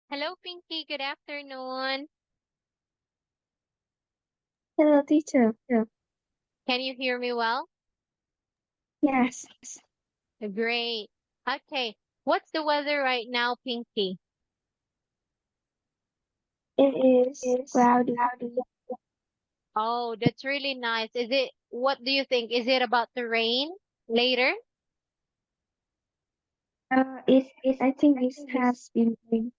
Hello, Pinky. Good afternoon. Hello, teacher. Can you hear me well? Yes, Great. Okay. What's the weather right now, Pinky? it is cloudy. Oh, that's really nice. What do you think? Is it about to rain later? I think it has been raining.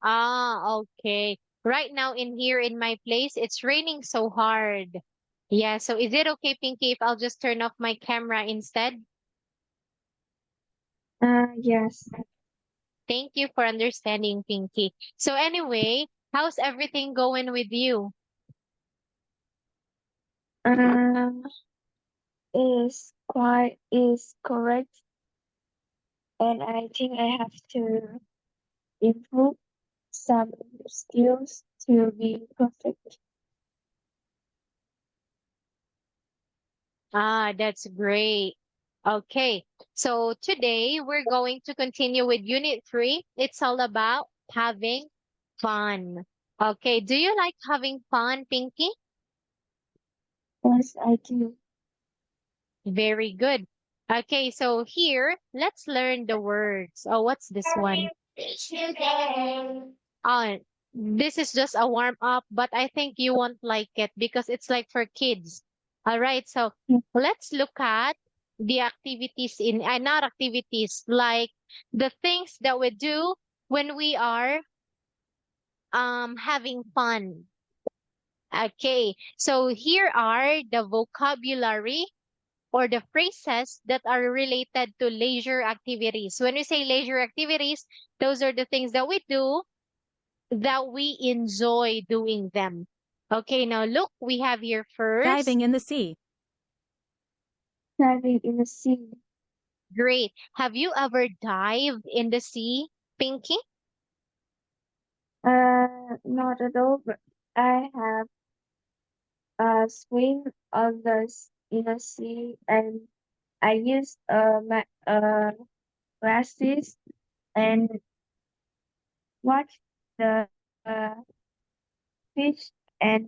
Ah, okay. Right now in here in my place, it's raining so hard. Yeah, so is it okay, Pinky, if I'll just turn off my camera instead? Yes. Thank you for understanding, Pinky. So anyway, how's everything going with you? Uh, is correct, and I think I have to improve some skills to be perfect. Ah, that's great. Okay, so today we're going to continue with Unit 3. It's all about having fun. Okay, do you like having fun, Pinky? Yes, I do. Very good. Okay, so here, let's learn the words. Oh, what's this one? Oh, this is just a warm up, but I think you won't like it because it's like for kids. All right, so let's look at the activities not activities, like the things that we do when we are having fun. Okay, so here are the vocabulary or the phrases that are related to leisure activities. When we say leisure activities, those are the things that we do that we enjoy doing them. Okay, now look, we have here first. Diving in the sea. Diving in the sea. Great. Have you ever dived in the sea, Pinky? Not at all, but I have swim on in the sea, and I use my glasses and watch the fish and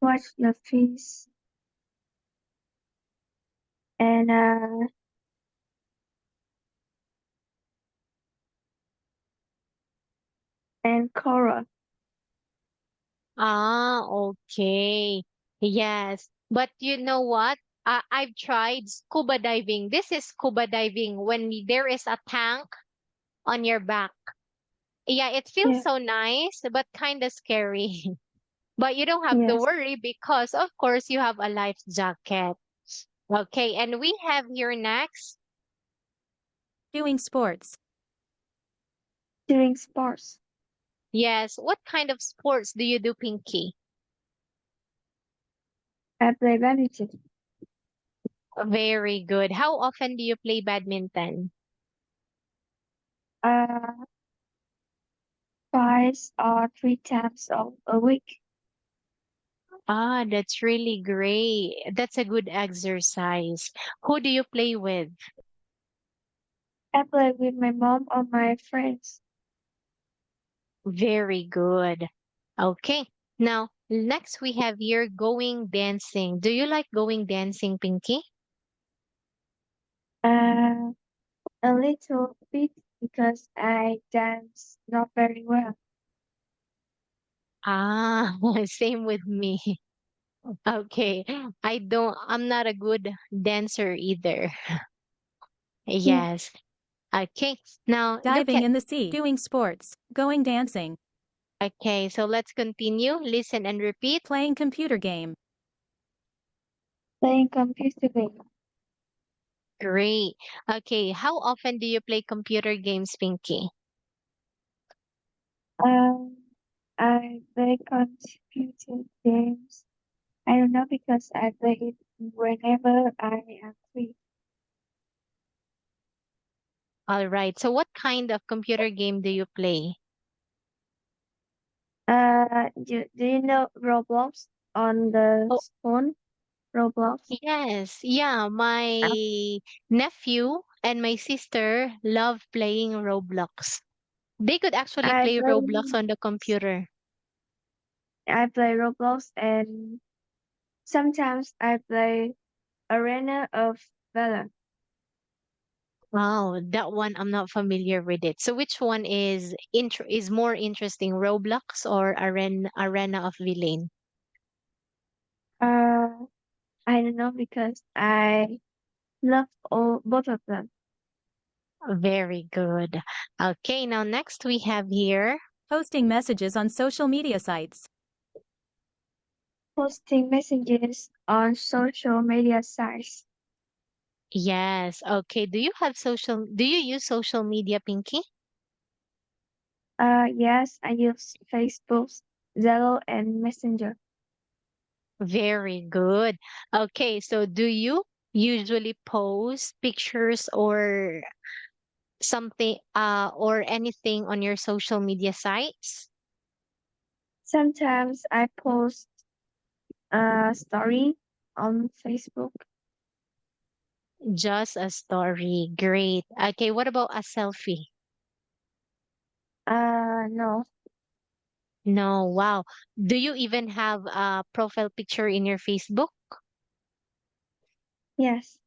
watch the fish and coral. Ah, okay. Yes. But you know what? I've tried scuba diving. This is scuba diving when there is a tank on your back. Yeah, it feels Yeah, so nice, but kind of scary. But you don't have to yes. worry because, of course, you have a life jacket. Okay, and we have here next. Doing sports. Doing sports. Yes, what kind of sports do you do, Pinky? I play badminton Very good. How often do you play badminton? uh, twice or three times a week. Ah, that's really great. That's a good exercise. Who do you play with? I play with my mom or my friends. Very good. Okay. Now, next we have here going dancing. Do you like going dancing, Pinky? Uh, a little bit because I dance not very well. Ah, same with me. Okay. I'm not a good dancer either. Yeah. Yes. Okay. Now look Diving at, in the sea. Doing sports. Going dancing. okay. So let's continue. Listen and repeat. Playing computer game. Playing computer game. Great. Okay. How often do you play computer games, Pinky? Um, I play computer games. I don't know because I play it whenever I am free. All right. So what kind of computer game do you play? Do you know Roblox on the Oh, phone? Roblox. yes. Yeah. My nephew and my sister love playing Roblox. They could actually I play Roblox play on the computer. I play Roblox and sometimes I play Arena of Valor. Wow, that one I'm not familiar with it. So which one is more interesting, Roblox or Arena of Villain? Uh, I don't know because I love all both of them. Very good. Okay, now next we have here. Posting messages on social media sites. Posting messages on social media sites. Yes. Okay. Do you use social media, Pinky? Yes, I use Facebook, Zello, and Messenger. Very good. Okay, so do you usually post pictures or something or anything on your social media sites? Sometimes I post a story on Facebook. Just a story. Great. Okay, what about a selfie? No, No, wow. Do you even have a profile picture in your Facebook? yes,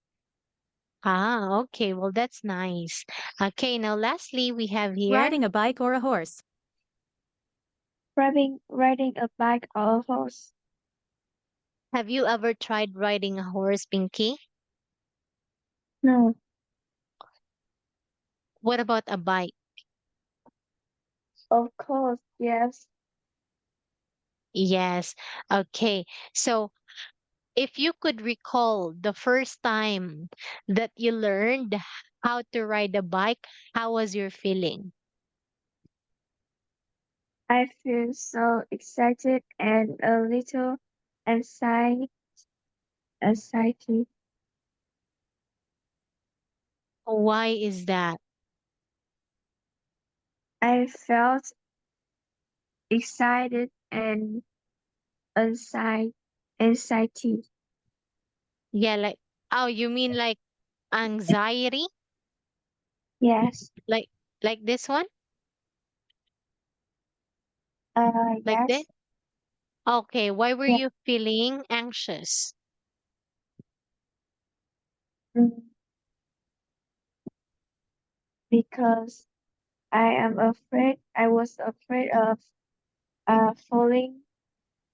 Ah, okay. Well, that's nice. Okay, now lastly, we have here. Riding a bike or a horse. riding a bike or a horse. Have you ever tried riding a horse, Pinky? No, What about a bike? of course, yes. Yes. Okay. So if you could recall the first time that you learned how to ride a bike, how was your feeling? I feel so excited and a little anxiety. anxiety. Why is that? I felt excited and anxiety. anxiety. Yeah, oh, you mean like anxiety? Yes, Like like this one? Like this? yes, Okay, why were yeah. you feeling anxious? mm, Because I was afraid of falling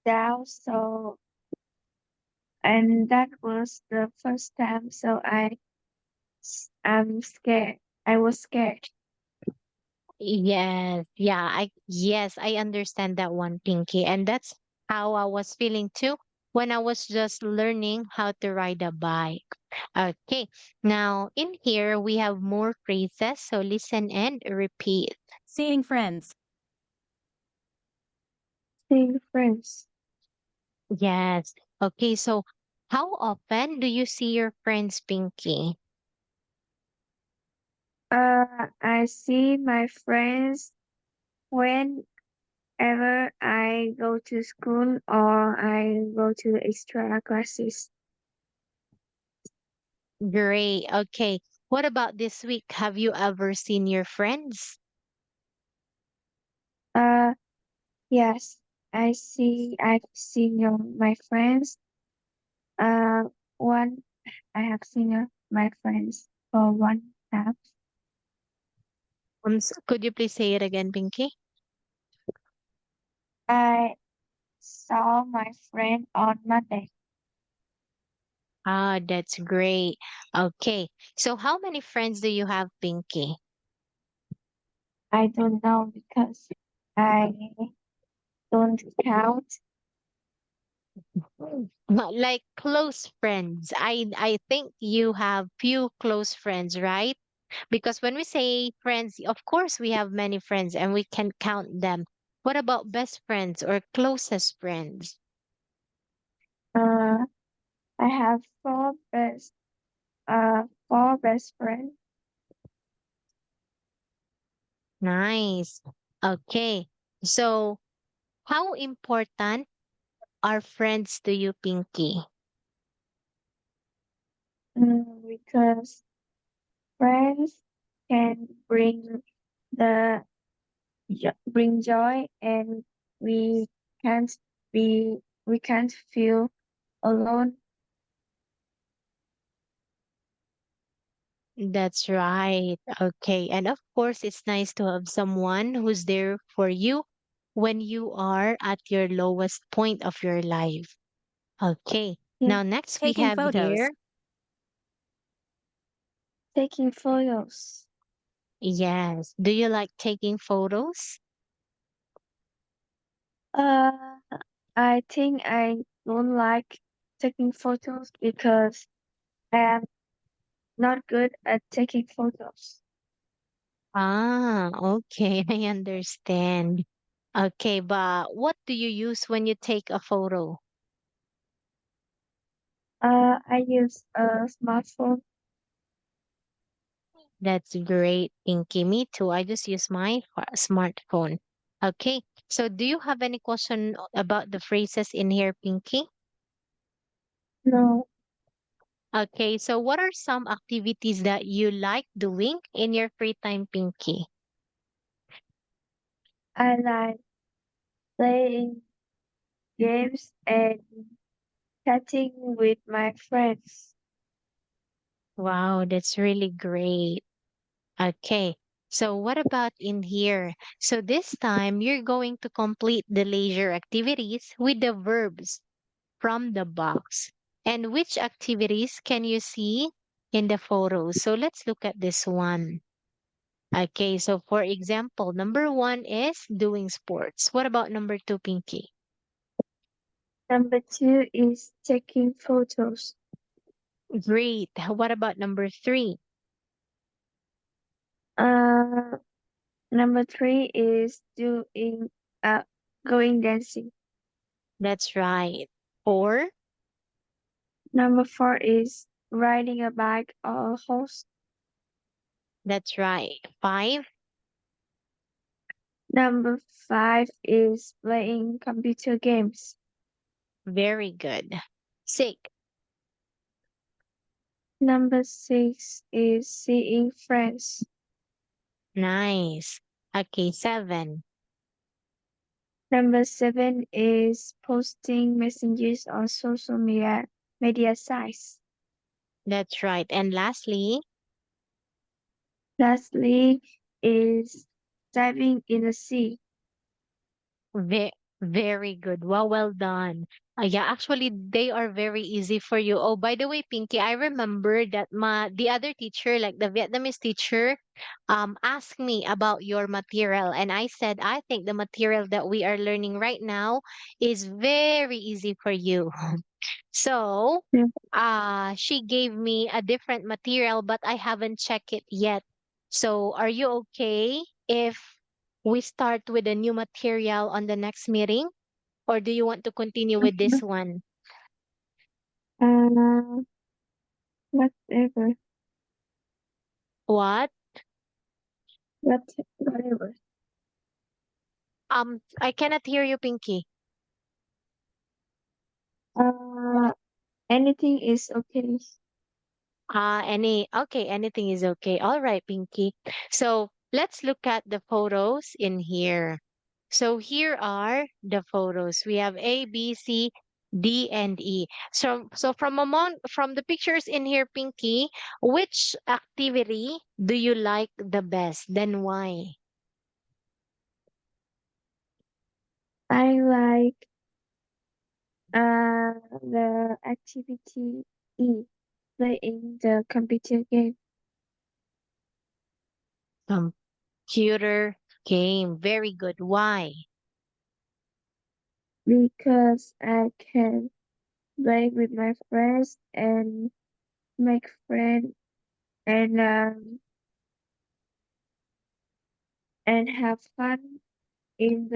down. So, and that was the first time. So I'm scared. I was scared. Yes, yeah, I understand that one, Pinky. And that's how I was feeling too when I was just learning how to ride a bike. Okay, now in here we have more phrases, so listen and repeat. Seeing friends. Seeing friends. Yes. Okay, so how often do you see your friends, Pinky? I see my friends whenever I go to school or I go to extra classes. Great. Okay. What about this week? Have you ever seen your friends? Uh, yes, I've seen my friends. Uh, one, I have seen my friends for one time. Could you please say it again, Pinky? I saw my friend on Monday. Ah, that's great. Okay. So how many friends do you have, Pinky? I don't know because I don't count. Like close friends. I think you have few close friends, right? Because when we say friends, of course we have many friends and we can count them. What about best friends or closest friends? Uh, I have four best friends. Nice. Okay. So how important are friends to you, Pinky? Because Friends can the bring joy, and we can't we can't feel alone. That's right. Okay. And of course, it's nice to have someone who's there for you when you are at your lowest point of your life. Okay. Yeah, Now, next we Taking have photos. here, taking photos. yes. Do you like taking photos? Uh, I think I don't like taking photos because I am not good at taking photos. Ah, okay. I understand. Okay, but what do you use when you take a photo? I use a smartphone. That's great, Pinky. Me too. I just use my smartphone. Okay. So do you have any question about the phrases in here, Pinky? No, Okay. So what are some activities that you like doing in your free time, Pinky? I like playing games and chatting with my friends. Wow, that's really great. Okay. So what about in here? So this time you're going to complete the leisure activities with the verbs from the box. And which activities can you see in the photos? So let's look at this one. Okay, so for example, number one is doing sports. What about number two, Pinky? Number two is taking photos. Great. What about number three? Uh, Number three is doing uh going dancing. That's right. Four? Number four is riding a bike or a horse. That's right. Five? Number five is playing computer games. Very good. Six? Number six is seeing friends. Nice. Okay, seven. Number seven is posting messages on social media sites. That's right. And lastly, Lastly is diving in the sea. ve very good. Well done. Yeah, actually, they are very easy for you. Oh, by the way, Pinky, I remember that the other teacher, like the Vietnamese teacher, asked me about your material, and I said I think the material that we are learning right now is very easy for you. So, Yeah. she gave me a different material, but I haven't checked it yet. So, are you okay if we start with a new material on the next meeting? Or do you want to continue with this one? Uh, whatever, What? whatever. I cannot hear you, Pinky. Uh, Anything is okay. Anything is okay. All right, Pinky. So let's look at the photos in here. So here are the photos. We have A, B, C, D, and E. So from the pictures in here, Pinky, which activity do you like the best? Then why? I like the activity E, playing the computer game Computer game. Very good. Why? because I can play with my friends and make friends and and have fun in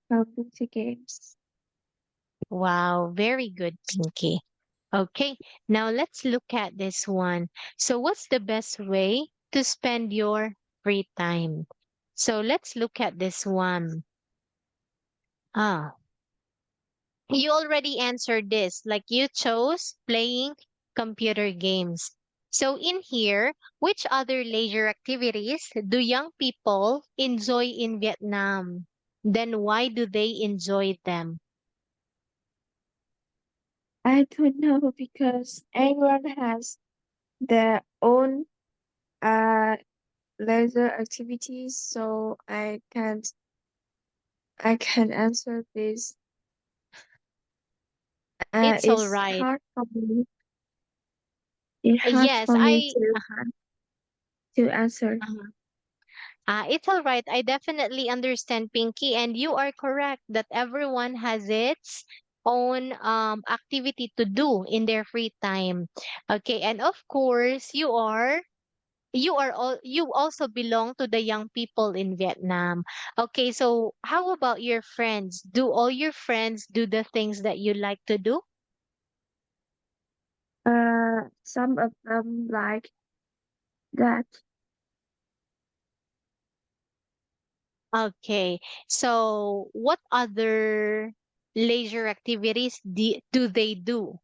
computer games. Wow, very good, Pinky. Okay, now let's look at this one. So, what's the best way to spend your free time? So, let's look at this one. Ah, you already answered this. Like you chose playing computer games. So in here, which other leisure activities do young people enjoy in Vietnam? Then why do they enjoy them? I don't know because everyone has their own uh leisure activities, so I can't answer this. It's all It's right. hard for me. It's hard Yes, for me I to answer. it's all right. I definitely understand, Pinky, and you are correct that everyone has its own activity to do in their free time. Okay, and of course, you also belong to the young people in Vietnam. Okay, so how about your friends? Do all your friends do the things that you like to do? Some of them like that. Okay, so what other leisure activities do they do?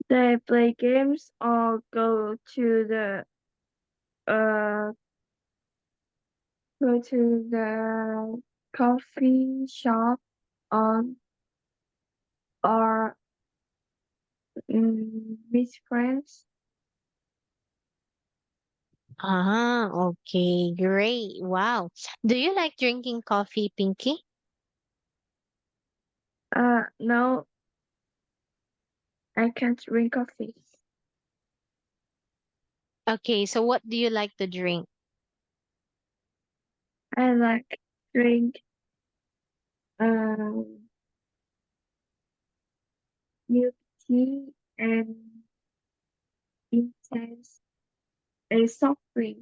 They play games or uh go to the coffee shop on or meet friends. Ah, okay, great. Wow. Do you like drinking coffee, Pinky? No, I can't drink coffee. Okay, so what do you like to drink? I like drink um milk tea and intense a soft drink.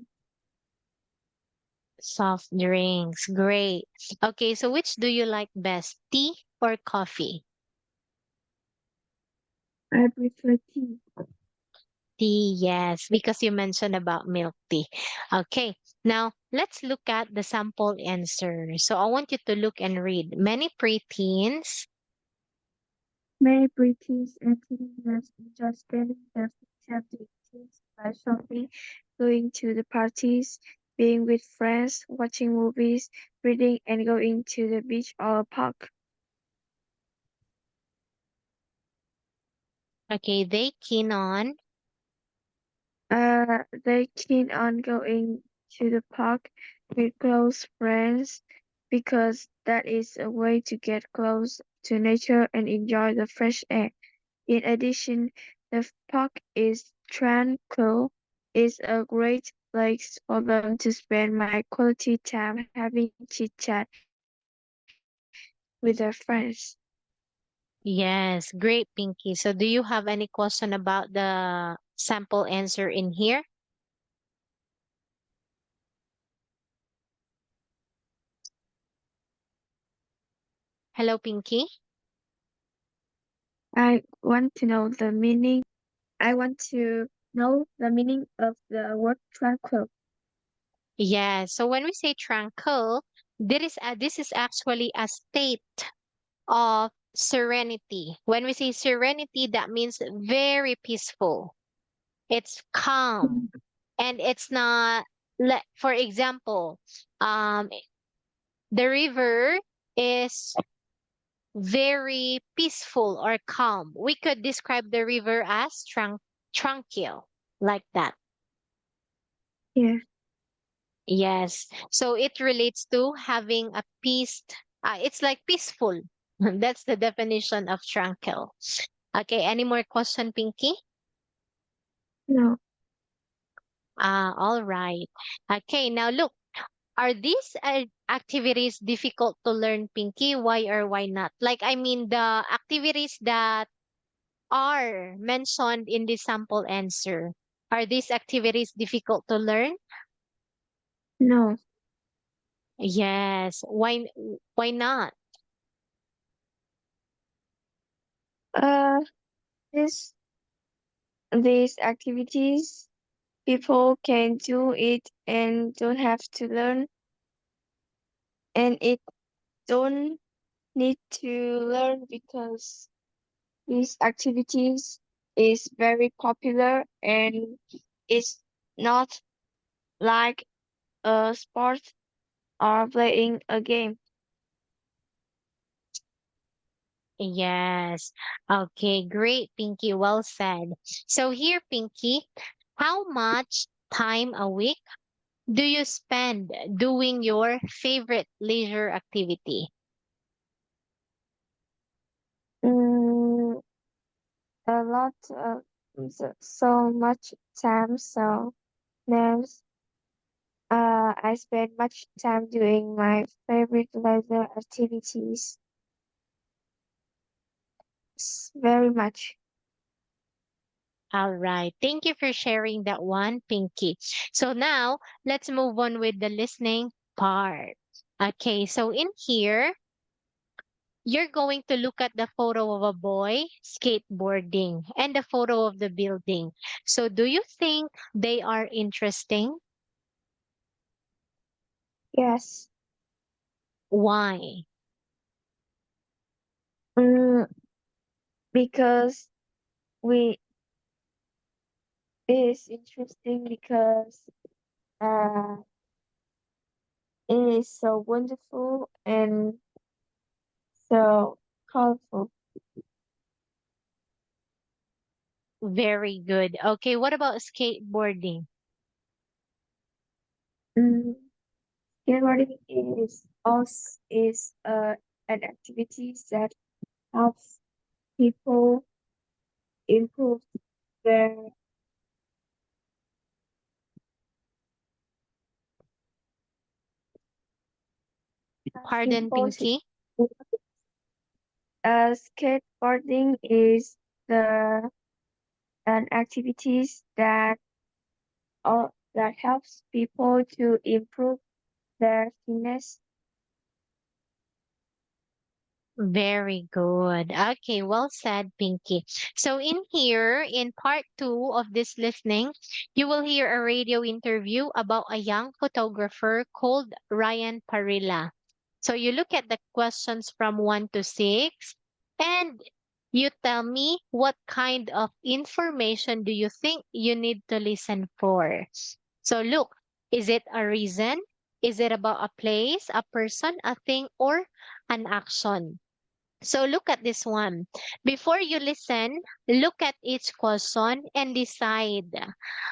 Soft drinks. Great. Okay, so which do you like best, tea or coffee? I prefer tea. Tea, yes, because you mentioned about milk tea. Okay, now let's look at the sample answer. So I want you to look and read. Many preteens. Many British and teenagers enjoy spending their free time doing things like shopping, going to the parties, being with friends, watching movies, reading, and going to the beach or park. Okay, they keen on. They keen on going to the park with close friends because that is a way to get close to nature and enjoy the fresh air. In addition, the park is tranquil, is a great place for them to spend my quality time having chit chat with their friends. Yes, great, Pinky. So do you have any question about the sample answer in here? Hello, Pinky. I want to know the meaning. I want to know the meaning of the word tranquil. Yes. So when we say tranquil, this is actually a state of serenity. When we say serenity, that means very peaceful. It's calm, and it's not. For example, um, the river is very peaceful or calm. We could describe the river as tranquil, like that. Yeah, Yes. So it relates to having a peace. It's like peaceful. That's the definition of tranquil. Okay. Any more question, Pinky? no, All right. Okay. Now look, are these activities difficult to learn, Pinky? Why or why not? Like, I mean, the activities that are mentioned in the sample answer. Are these activities difficult to learn? no. Yes. Why not? Uh, this these activities people can do it and don't have to learn, and it don't need to learn because these activities. is very popular and it's not like a sport or playing a game. Yes. Okay, great, Pinky. Well said. So here, Pinky, how much time a week do you spend doing your favorite leisure activity? Mm, a lot of so much time. So there's I spend much time doing my favorite leisure activities. Very much. All right. Thank you for sharing that one, Pinky. So now let's move on with the listening part. Okay, so in here, you're going to look at the photo of a boy skateboarding and the photo of the building. So do you think they are interesting? Yes. Why? Mm, because we it is interesting because uh it is so wonderful and so colorful. Very good. Okay, what about skateboarding? Mm, skateboarding is also is an activity that helps people improve their helps Pardon, people to Pinky? skateboarding is the an activities that helps people to improve their fitness. Very good. Okay, well said, Pinky. So in here, in part two of this listening, you will hear a radio interview about a young photographer called Ryan Parilla. So you look at the questions from 1 to 6 and you tell me what kind of information do you think you need to listen for. So look, is it a reason? Is it about a place, a person, a thing, or an action? So look at this one. Before you listen, look at each question and decide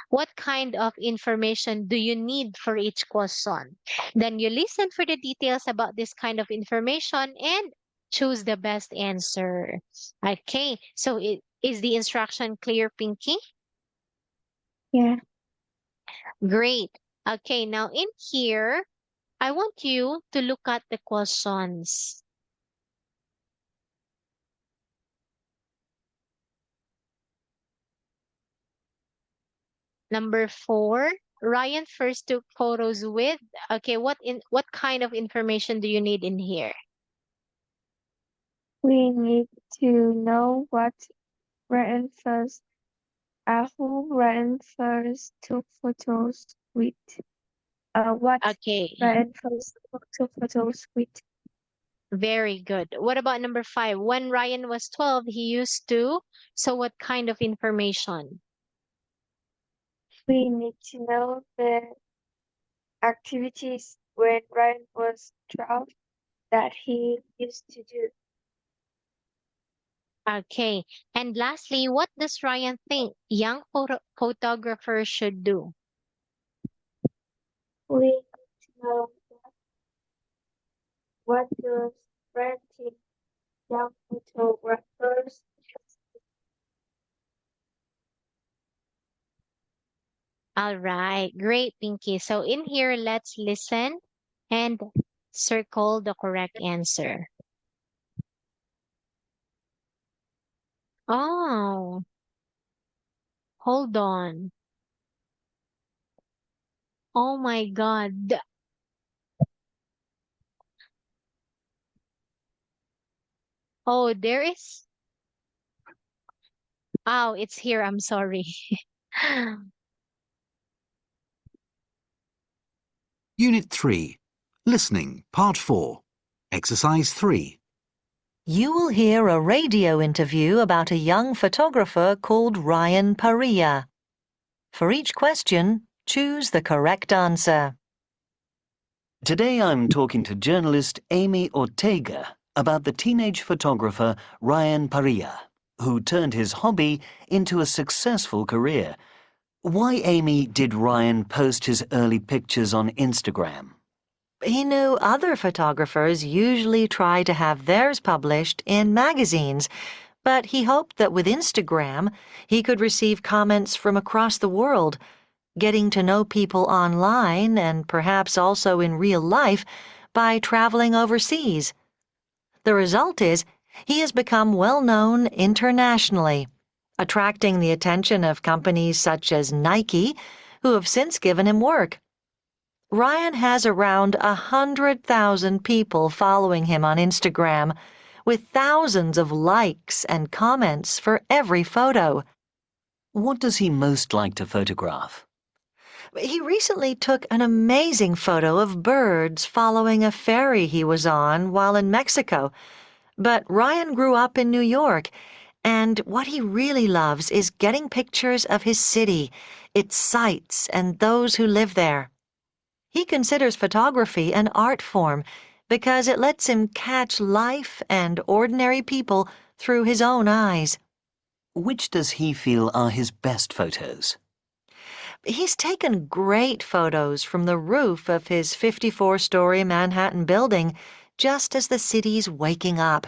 what kind of information do you need for each question. Then you listen for the details about this kind of information and choose the best answer. Okay, so is the instruction clear, Pinky? Yeah. Great. Okay, now in here, I want you to look at the questions. Number 4, Ryan first took photos with. Okay, what kind of information do you need in here? We need to know what Ryan first, who Ryan first took photos with. What Okay, Ryan first took photos with. very good. What about number 5? When Ryan was 12, he used to. So what kind of information? We need to know the activities when Ryan was 12 that he used to do. Okay. And lastly, what does Ryan think young photographers should do? We need to know what does Ryan think young photographers. All right, great, Pinky. So in here, let's listen and circle the correct answer. Oh, hold on. Oh my God. Oh, there is. Oh, it's here. I'm sorry. Unit 3. Listening, Part 4. Exercise 3. You will hear a radio interview about a young photographer called Ryan Paria. For each question, choose the correct answer. Today I'm talking to journalist Amy Ortega about the teenage photographer Ryan Paria, who turned his hobby into a successful career. Why, Amy, did Ryan post his early pictures on Instagram? He knew other photographers usually try to have theirs published in magazines, but he hoped that with Instagram, he could receive comments from across the world, getting to know people online and perhaps also in real life by traveling overseas. The result is he has become well known internationally, attracting the attention of companies such as Nike, who have since given him work. Ryan has around 100,000 people following him on Instagram, with thousands of likes and comments for every photo. What does he most like to photograph? He recently took an amazing photo of birds following a ferry he was on while in Mexico. But Ryan grew up in New York, and what he really loves is getting pictures of his city, its sights, and those who live there. He considers photography an art form because it lets him catch life and ordinary people through his own eyes. Which does he feel are his best photos? He's taken great photos from the roof of his 54-story Manhattan building just as the city's waking up.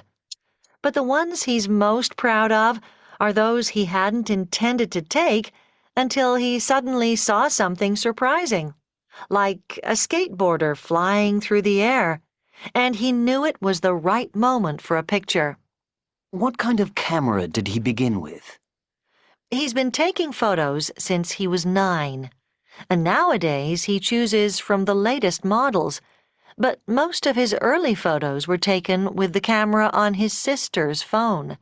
But the ones he's most proud of are those he hadn't intended to take until he suddenly saw something surprising, like a skateboarder flying through the air, and he knew it was the right moment for a picture. What kind of camera did he begin with? He's been taking photos since he was 9, and nowadays he chooses from the latest models, but most of his early photos were taken with the camera on his sister's phone.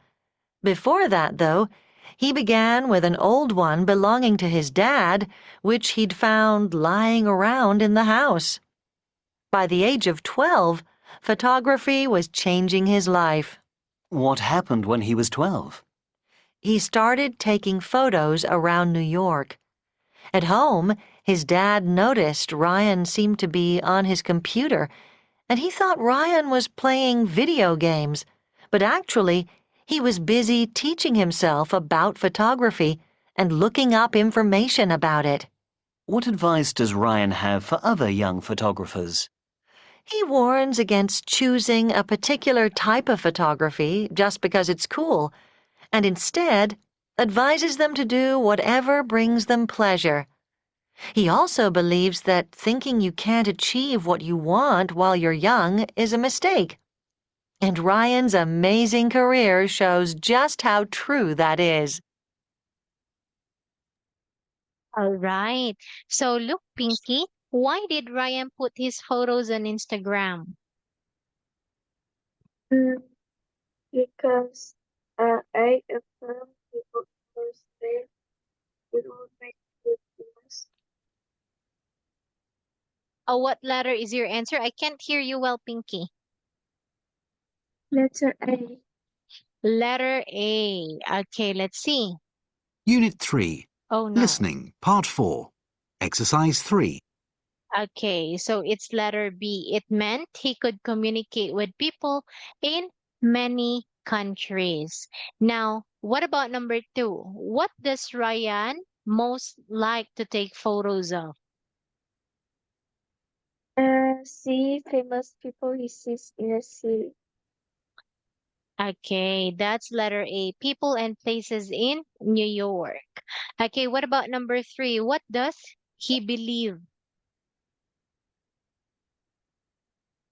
Before that, though, he began with an old one belonging to his dad, which he'd found lying around in the house. By the age of 12, photography was changing his life. What happened when he was 12? He started taking photos around New York. At home, his dad noticed Ryan seemed to be on his computer, and he thought Ryan was playing video games, but actually, he was busy teaching himself about photography and looking up information about it. What advice does Ryan have for other young photographers? He warns against choosing a particular type of photography just because it's cool, and instead advises them to do whatever brings them pleasure. He also believes that thinking you can't achieve what you want while you're young is a mistake. And Ryan's amazing career shows just how true that is. All right. So look, Pinky, why did Ryan put his photos on Instagram? Mm, because I affirm people first there, it will make good news. Oh, what letter is your answer? I can't hear you well, Pinky. Letter A. Letter A. Okay, let's see. Unit 3. Oh, no. Listening, Part 4. Exercise 3. Okay, so it's letter B. It meant he could communicate with people in many countries. Now, what about number 2? What does Ryan most like to take photos of? See famous people he sees in the city. Okay, that's letter A. People and places in New York. Okay, what about number 3? What does he believe?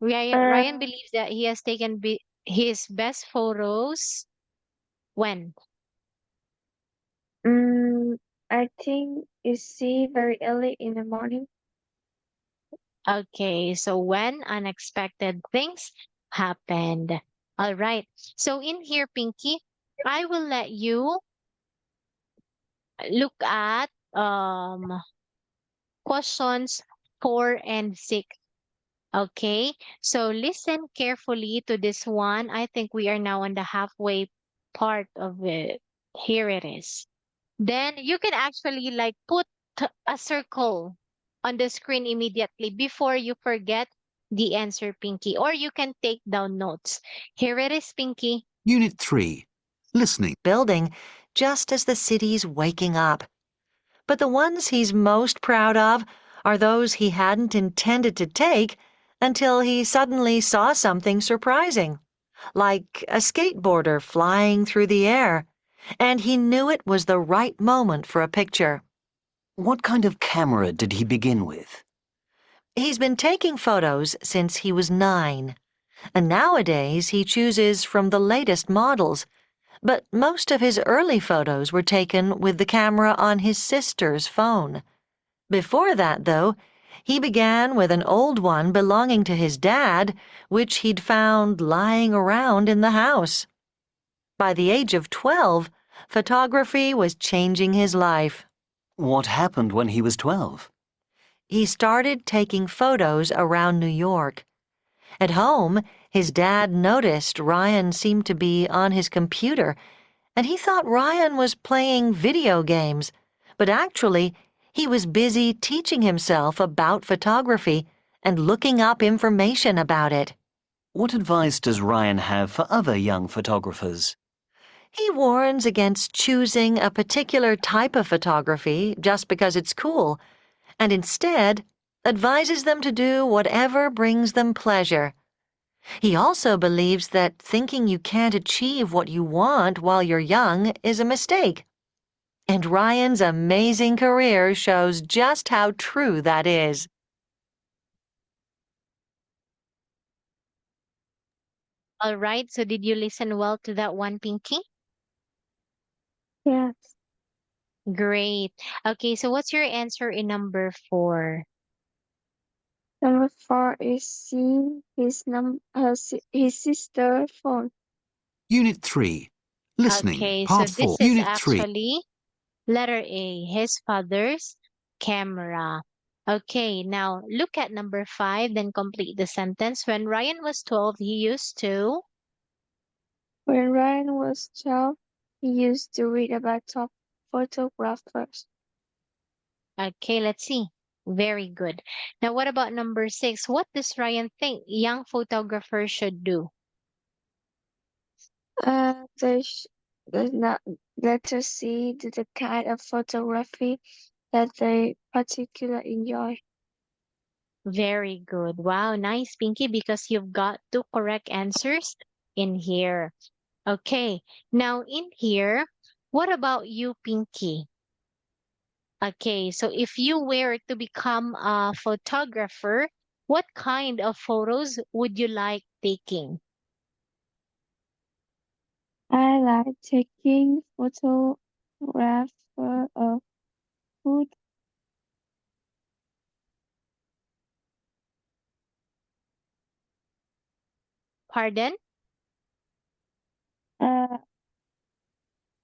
Ryan Uh, believes that he has taken his best photos when? mm, I think you see very early in the morning. Okay, so when unexpected things happened. All right. So in here, Pinky, I will let you look at questions 4 and 6. Okay, so listen carefully to this one. I think we are now on the halfway part of it. Here it is. Then you can actually like put a circle on the screen immediately before you forget the answer, Pinky, or you can take down notes. Here it is, Pinky. Unit 3. Listening. Building just as the city's waking up. But the ones he's most proud of are those he hadn't intended to take until he suddenly saw something surprising, like a skateboarder flying through the air, and he knew it was the right moment for a picture. What kind of camera did he begin with? He's been taking photos since he was 9, and nowadays he chooses from the latest models. But most of his early photos were taken with the camera on his sister's phone. Before that, though, he began with an old one belonging to his dad, which he'd found lying around in the house. By the age of 12, photography was changing his life. What happened when he was 12? He started taking photos around New York. At home, his dad noticed Ryan seemed to be on his computer, and he thought Ryan was playing video games, but actually, he was busy teaching himself about photography and looking up information about it. What advice does Ryan have for other young photographers? He warns against choosing a particular type of photography just because it's cool, and instead advises them to do whatever brings them pleasure. He also believes that thinking you can't achieve what you want while you're young is a mistake. And Ryan's amazing career shows just how true that is. All right, so did you listen well to that one, Pinky? Yes. Great. Okay, so what's your answer in number 4? Number 4 is seeing his sister phone. Unit 3. Listening. Okay, so Part 4. this is Unit 3. actually letter A, his father's camera. Okay, now look at number 5, then complete the sentence. When Ryan was 12, he used to. When Ryan was 12, he used to read about top photographers. Okay, let's see. Very good. Now, what about number 6? What does Ryan think young photographers should do? They should not let us see the kind of photography that they particularly enjoy. Very good. Wow, nice, Pinky, because you've got 2 correct answers in here. Okay, now in here, what about you, Pinky? Okay, so if you were to become a photographer, what kind of photos would you like taking? I like taking photographs of food. Pardon? Uh,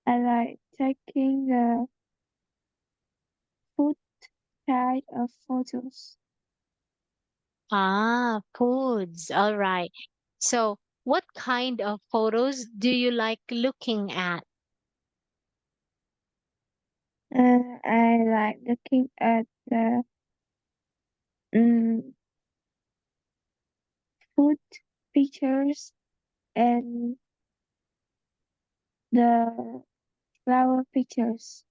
I like taking the food kind of photos. Ah, foods. All right. So, what kind of photos do you like looking at? I like looking at the mm, food pictures and the flower pictures.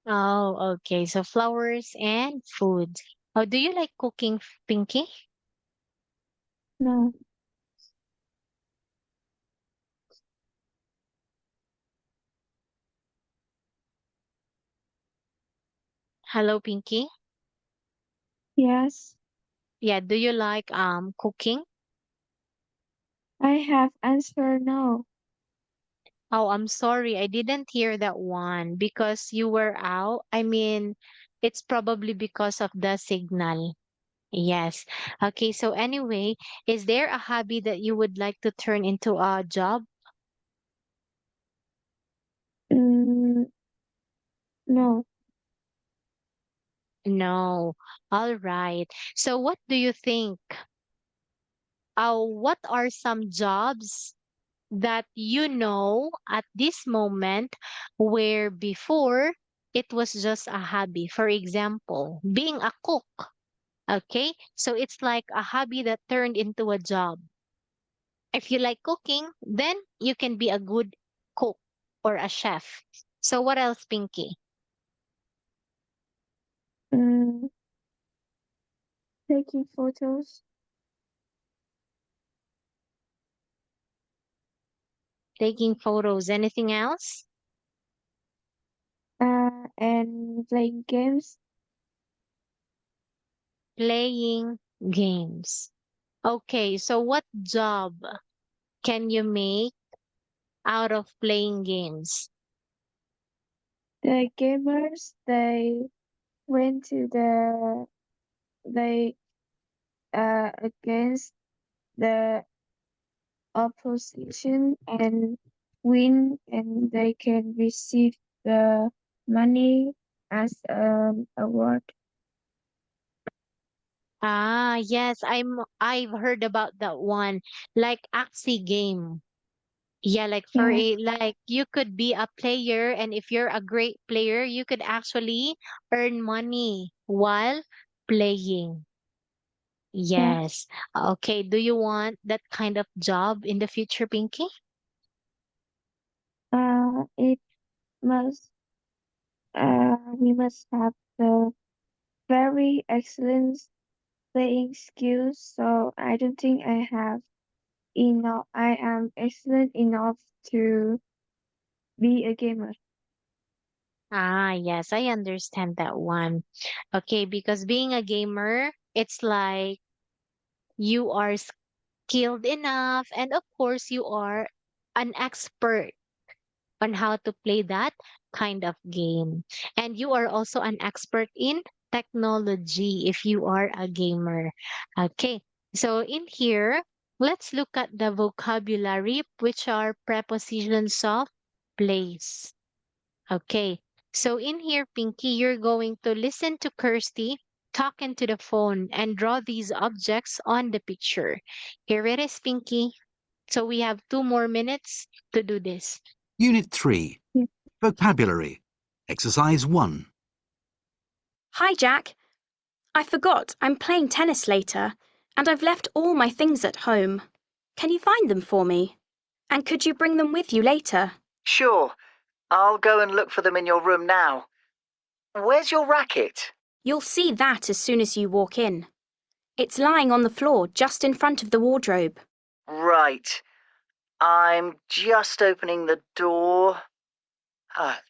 Oh, okay. So, flowers and food. Oh, do you like cooking, Pinky? No, Hello, Pinky. yes, Yeah, do you like cooking? I have answered no. Oh, I'm sorry. I didn't hear that one because you were out. I mean, it's probably because of the signal. Yes. Okay, so anyway, is there a hobby that you would like to turn into a job? Mm, no, No. All right. So what do you think? What are some jobs that you know at this moment where before it was just a hobby? For example, being a cook. Okay. So it's like a hobby that turned into a job. If you like cooking, then you can be a good cook or a chef. So what else, Pinky? Mm, taking photos. Taking photos. Anything else? And playing games. Playing games. Okay, so what job can you make out of playing games? The gamers, they went to they against the opposition and win, and they can receive the money as an award. Ah, yes, I've heard about that one. Like Axie game. Yeah, like for Yeah, a like you could be a player, and if you're a great player, you could actually earn money while playing. yeah. Yes. Okay, do you want that kind of job in the future, Pinky? It must. We must have the very excellent playing skills. So I don't think I have enough. I am excellent enough to be a gamer. Ah, yes, I understand that one. Okay, because being a gamer, it's like you are skilled enough, and of course, you are an expert on how to play that kind of game. And you are also an expert in technology if you are a gamer. Okay, so in here, let's look at the vocabulary, which are prepositions of place. Okay, so in here, Pinky, you're going to listen to Kirsty talk into the phone and draw these objects on the picture. Here it is, Pinky. So we have 2 more minutes to do this. Unit 3. Yeah. Vocabulary. Exercise 1. Hi, Jack. I forgot I'm playing tennis later, and I've left all my things at home. Can you find them for me? And could you bring them with you later? Sure. I'll go and look for them in your room now. Where's your racket? You'll see that as soon as you walk in. It's lying on the floor just in front of the wardrobe. Right. I'm just opening the door. Ah,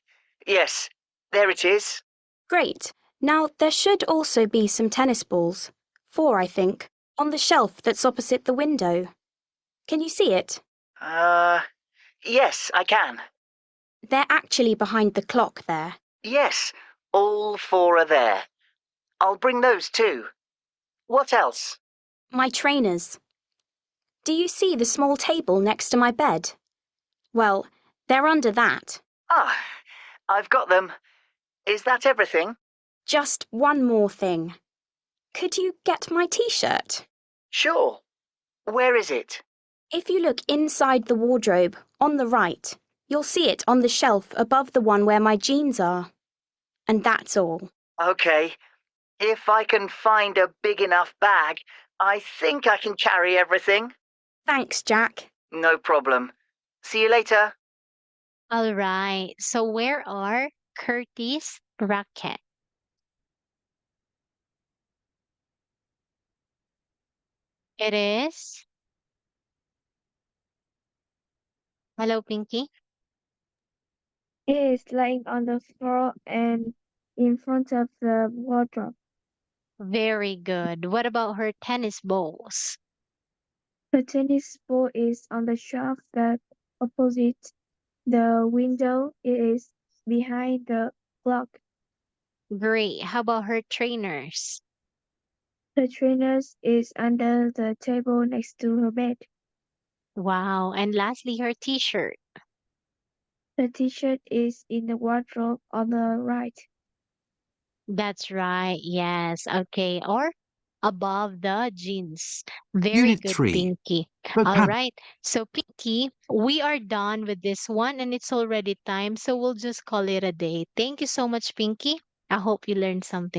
yes, there it is. Great. Now, there should also be some tennis balls, 4, I think, on the shelf that's opposite the window. Can you see it? Yes, I can. They're actually behind the clock there. Yes, all 4 are there. I'll bring those too. What else? My trainers. Do you see the small table next to my bed? Well, they're under that. Ah, I've got them. Is that everything? Just one more thing. Could you get my t-shirt? Sure. Where is it? If you look inside the wardrobe, on the right, you'll see it on the shelf above the one where my jeans are. And that's all. Okay. If I can find a big enough bag, I think I can carry everything. Thanks, Jack. No problem. See you later. All right. So where are Curtis' racket? It is. Hello, Pinky. It is lying on the floor and in front of the wardrobe. Very good. What about her tennis balls? The tennis ball is on the shelf that opposite the window. It is behind the clock. Great. How about her trainers? The trainers is under the table next to her bed. Wow. And lastly, her t-shirt. The t-shirt is in the wardrobe on the right. That's right. Yes. Okay. Or above the jeans. Very Unit good, 3. Pinky. All Vocab. right. So, Pinky, we are done with this one and it's already time. So, we'll just call it a day. Thank you so much, Pinky. I hope you learned something.